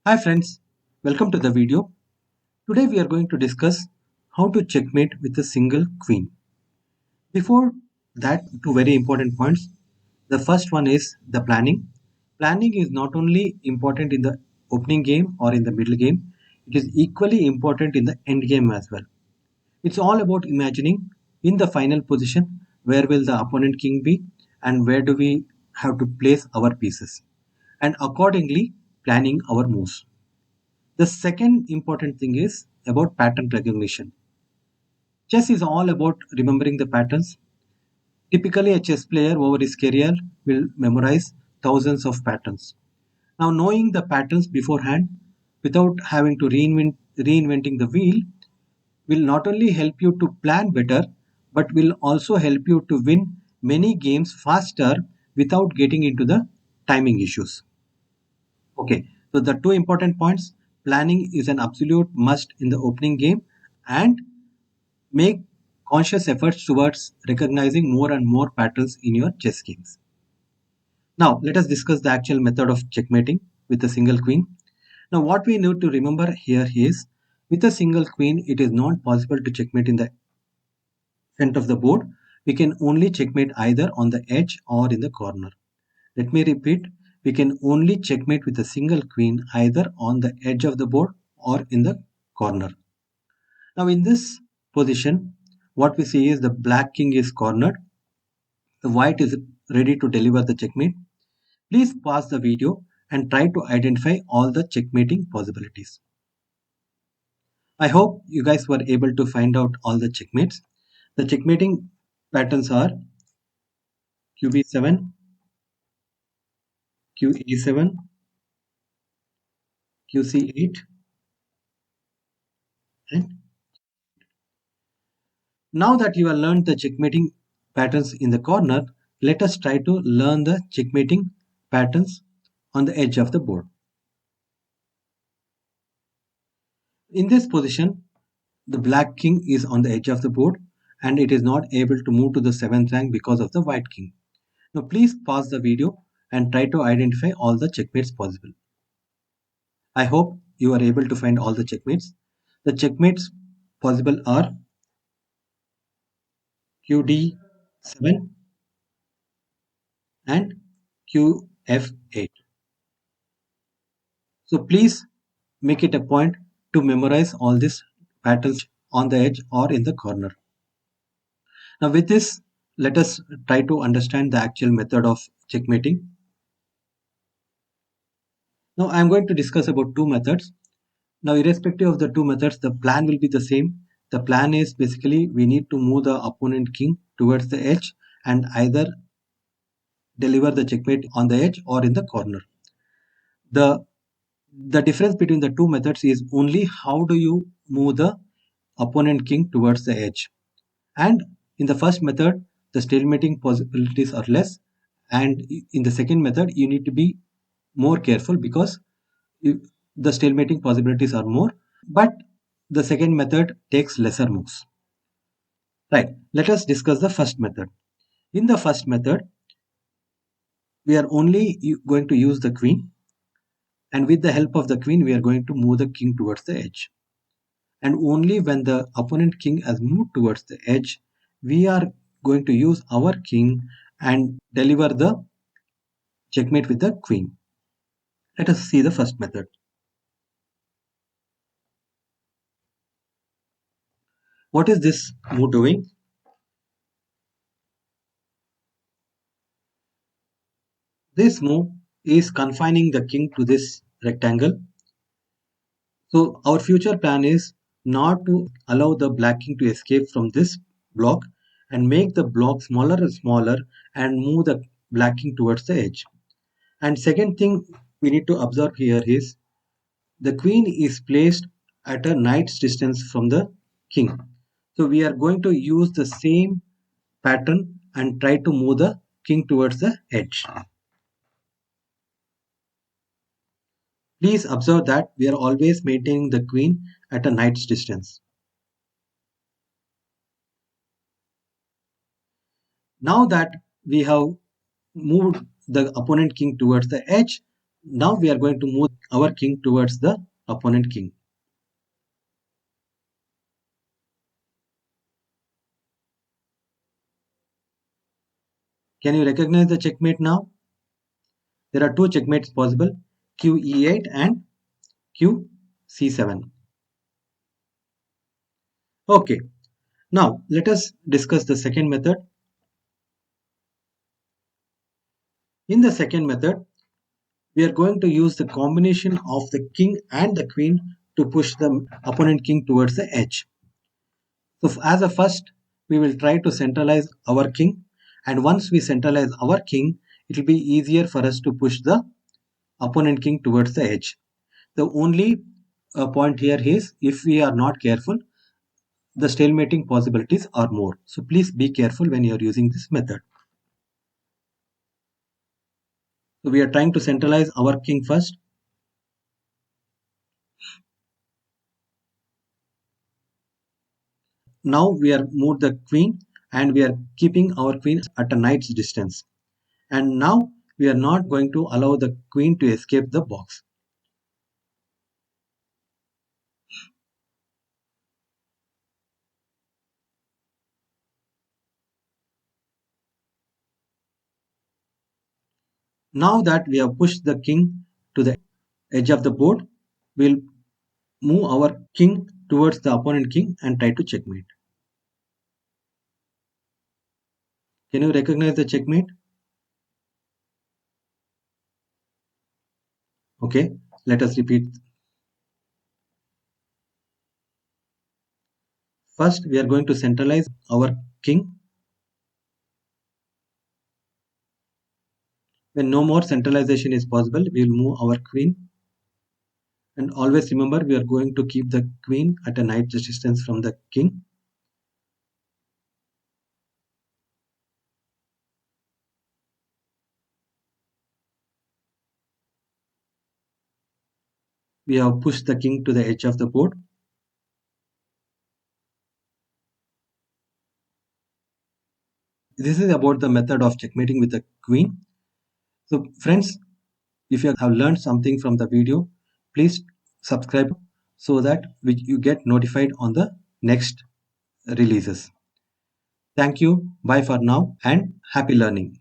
Hi friends, welcome to the video. Today we are going to discuss how to checkmate with a single queen. Before that, two very important points. The first one is the planning. Planning is not only important in the opening game or in the middle game, it is equally important in the end game as well. It's all about imagining in the final position where will the opponent king be and where do we have to place our pieces and accordingly planning our moves. The second important thing is about pattern recognition. Chess is all about remembering the patterns. Typically, a chess player over his career will memorize thousands of patterns. Now, knowing the patterns beforehand without having to reinventing the wheel will not only help you to plan better, but will also help you to win many games faster without getting into the timing issues. Okay, so the two important points, planning is an absolute must in the opening game and make conscious efforts towards recognizing more and more patterns in your chess games. Now, let us discuss the actual method of checkmating with a single queen. Now, what we need to remember here is with a single queen, it is not possible to checkmate in the center of the board. We can only checkmate either on the edge or in the corner. Let me repeat, we can only checkmate with a single queen either on the edge of the board or in the corner. Now in this position, what we see is the black king is cornered, the white is ready to deliver the checkmate. Please pause the video and try to identify all the checkmating possibilities. I hope you guys were able to find out all the checkmates. The checkmating patterns are QB7, QE7, QC8, and now that you have learned the checkmating patterns in the corner, let us try to learn the checkmating patterns on the edge of the board. In this position, the black king is on the edge of the board and it is not able to move to the 7th rank because of the white king. Now please pause the video and try to identify all the checkmates possible. I hope you are able to find all the checkmates. The checkmates possible are QD7 and QF8. So please make it a point to memorize all these patterns on the edge or in the corner. Now with this, let us try to understand the actual method of checkmating. Now I am going to discuss about two methods. Now irrespective of the two methods, the plan will be the same. The plan is basically we need to move the opponent king towards the edge and either deliver the checkmate on the edge or in the corner. The the difference between the two methods is only how do you move the opponent king towards the edge. And in the first method, the stalemating possibilities are less. And in the second method, you need to be more careful because the stalemating possibilities are more. But the second method takes lesser moves. Right. Let us discuss the first method. In the first method, we are only going to use the queen. And with the help of the queen, we are going to move the king towards the edge. And only when the opponent king has moved towards the edge, we are going to use our king and deliver the checkmate with the queen. Let us see the first method. What is this move doing? This move is confining the king to this rectangle. So our future plan is not to allow the black king to escape from this block and make the block smaller and smaller and move the black king towards the edge. And second thing we need to observe here is the queen is placed at a knight's distance from the king. So we are going to use the same pattern and try to move the king towards the edge. Please observe that we are always maintaining the queen at a knight's distance. Now that we have moved the opponent king towards the edge, Now we are going to move our king towards the opponent king. Can you recognize the checkmate now? There are two checkmates possible, q e8 and q c7. Okay, now let us discuss the second method. In the second method, we are going to use the combination of the king and the queen to push the opponent king towards the edge. So as a first, we will try to centralize our king, and once we centralize our king, it will be easier for us to push the opponent king towards the edge. The only point here is if we are not careful, the stalemating possibilities are more. So please be careful when you are using this method. So we are trying to centralize our king first. Now we are moved the queen and we are keeping our queen at a knight's distance. And now we are not going to allow the queen to escape the box. Now that we have pushed the king to the edge of the board, we'll move our king towards the opponent king and try to checkmate. Can you recognize the checkmate? Okay, let us repeat. First, we are going to centralize our king. When no more centralization is possible, we will move our queen. And always remember, we are going to keep the queen at a knight's distance from the king. We have pushed the king to the edge of the board. This is about the method of checkmating with the queen. So friends, if you have learned something from the video, please subscribe so that you get notified on the next releases. Thank you. Bye for now and happy learning.